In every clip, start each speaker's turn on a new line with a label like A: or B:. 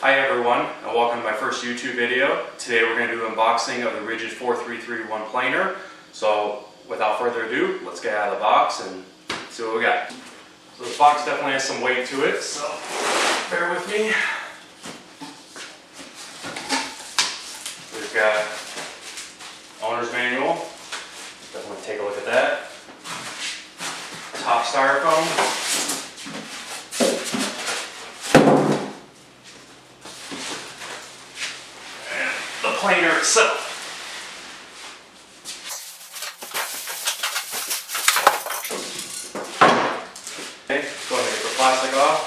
A: Hi everyone, and welcome to my first YouTube video. Today we're going to do an unboxing of the Ridgid 4331 Planer. So without further ado, let's get out of the box and see what we got. So this box definitely has some weight to it, so bear with me. We've got owner's manual. Definitely take a look at that. Top styrofoam. Planer itself. Okay, go ahead and get the plastic off.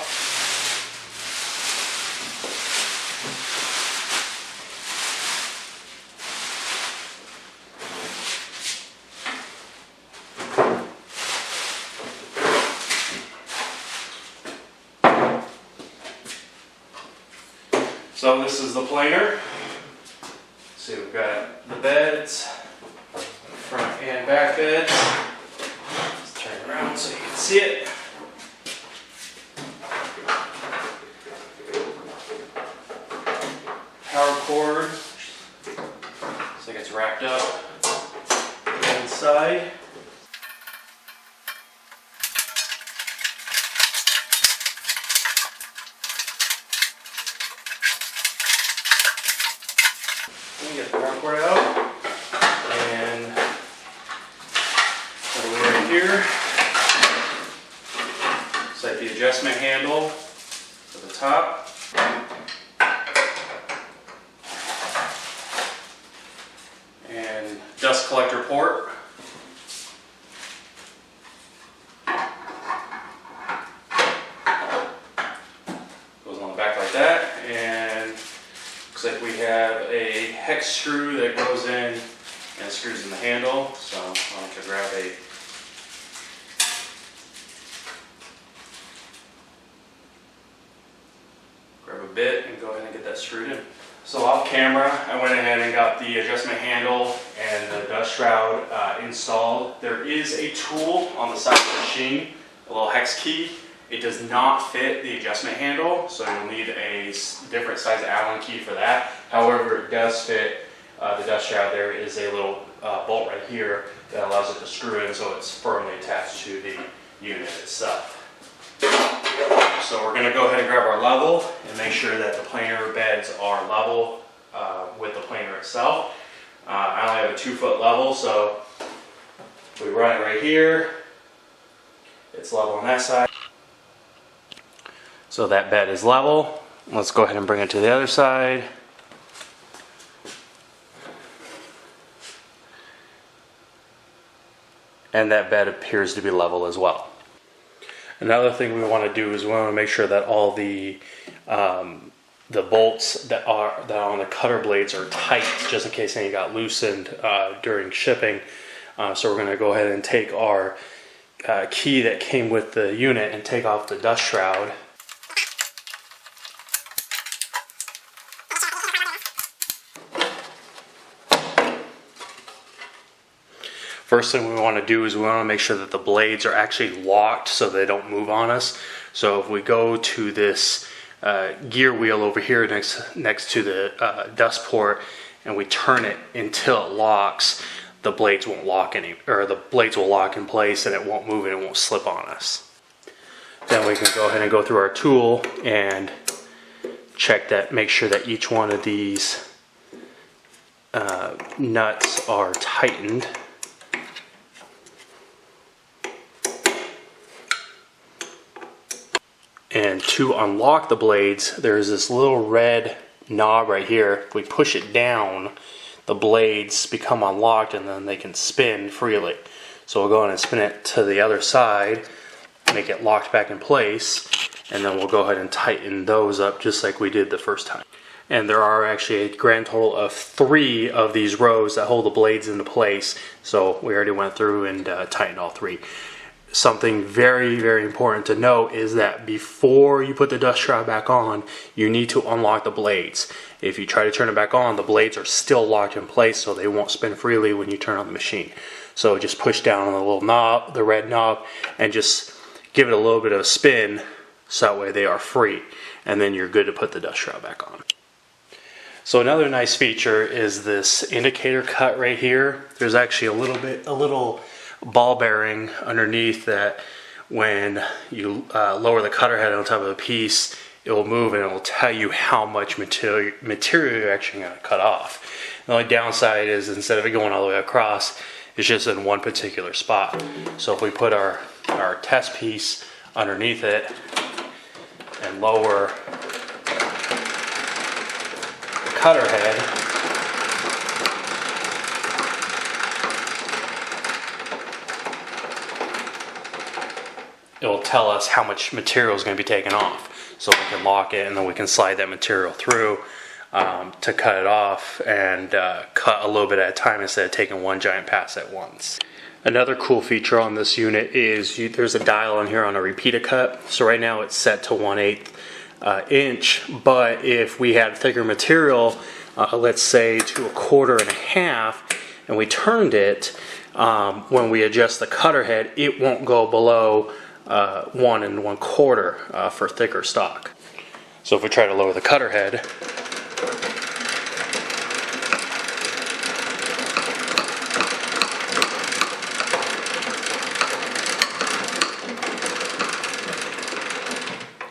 A: So this is the planer. So we've got the beds, front and back beds. Let's turn it around so you can see it. Power cord. Looks like it's wrapped up inside. Get the power cord out, and put it right here. Set the adjustment handle to the top. And dust collector port. Goes on the back like that, and looks like we have a hex screw that goes in and screws in the handle. So I'll have to grab a bit and go ahead and get that screwed in. So off camera, I went ahead and got the adjustment handle and the dust shroud installed. There is a tool on the side of the machine, a little hex key. It does not fit the adjustment handle, so you'll need a different size Allen key for that. However, it does fit the dust shroud. There is a little bolt right here that allows it to screw in so it's firmly attached to the unit itself. So we're going to go ahead and grab our level and make sure that the planer beds are level with the planer itself. I only have a 2-foot level, so if we run it right here, it's level on that side. So that bed is level. Let's go ahead and bring it to the other side. And that bed appears to be level as well. Another thing we want to do is we want to make sure that all the bolts that are on the cutter blades are tight, just in case any got loosened during shipping. So we're going to go ahead and take our key that came with the unit and take off the dust shroud. First thing we want to do is we want to make sure that the blades are actually locked so they don't move on us. So if we go to this gear wheel over here next to the dust port and we turn it until it locks, the blades won't lock the blades will lock in place and it won't move and it won't slip on us. Then we can go ahead and go through our tool and check that, make sure that each one of these nuts are tightened. And to unlock the blades, there's this little red knob right here. If we push it down, the blades become unlocked and then they can spin freely. So we'll go ahead and spin it to the other side, make it locked back in place, and then we'll go ahead and tighten those up just like we did the first time. And there are actually a grand total of 3 of these rows that hold the blades into place. So we already went through and tightened all 3. Something very, very important to note is that before you put the dust shroud back on, you need to unlock the blades. If you try to turn it back on, the blades are still locked in place, so they won't spin freely when you turn on the machine. So just push down on the little knob, the red knob, and just give it a little bit of a spin so that way they are free. and then you're good to put the dust shroud back on. So another nice feature is this indicator cut right here. There's actually a little ball bearing underneath that when you lower the cutter head on top of the piece, it will move and it will tell you how much material you're actually going to cut off. The only downside is instead of it going all the way across, it's just in one particular spot. So if we put our test piece underneath it and lower the cutter head, it will tell us how much material is going to be taken off. So we can lock it and then we can slide that material through to cut it off and cut a little bit at a time instead of taking one giant pass at once. Another cool feature on this unit is there's a dial on here on a repeater cut. So right now it's set to 1/8 inch, but if we had thicker material, let's say to 1.25, and we turned it, when we adjust the cutter head, it won't go below 1 1/4 for thicker stock. So if we try to lower the cutter head,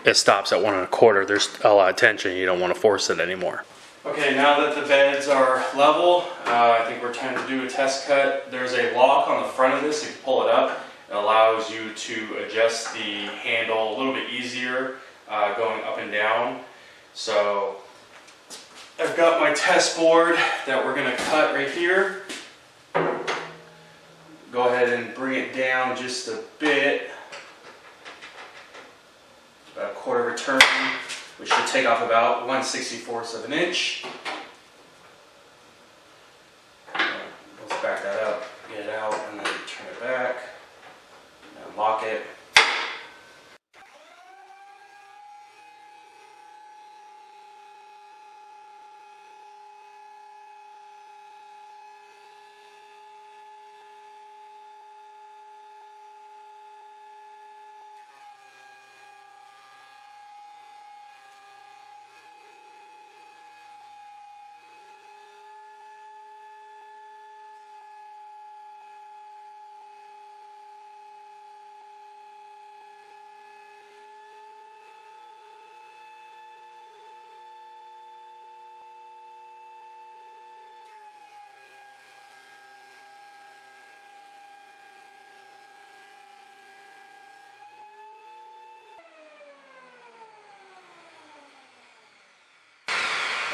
A: it stops at 1 1/4. There's a lot of tension. You don't want to force it anymore. Okay, now that the beds are level, I think we're time to do a test cut. There's a lock on the front of this. If you pull it up, it allows you to adjust the handle a little bit easier going up and down. So I've got my test board that we're going to cut right here. Go ahead and bring it down just a bit. About 1/4 of a turn, which should take off about 1/64 of an inch. Let's back that up, get it out, and then turn it back, and lock it.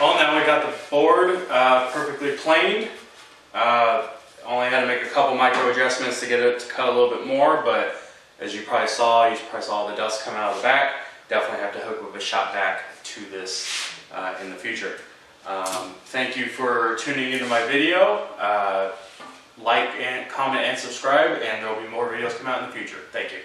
A: Well, now we got the board perfectly planed. Only had to make a couple micro adjustments to get it to cut a little bit more, but as you probably saw all the dust coming out of the back. Definitely have to hook up a shop vac to this in the future. Thank you for tuning into my video. Like and comment and subscribe, and there will be more videos come out in the future. Thank you.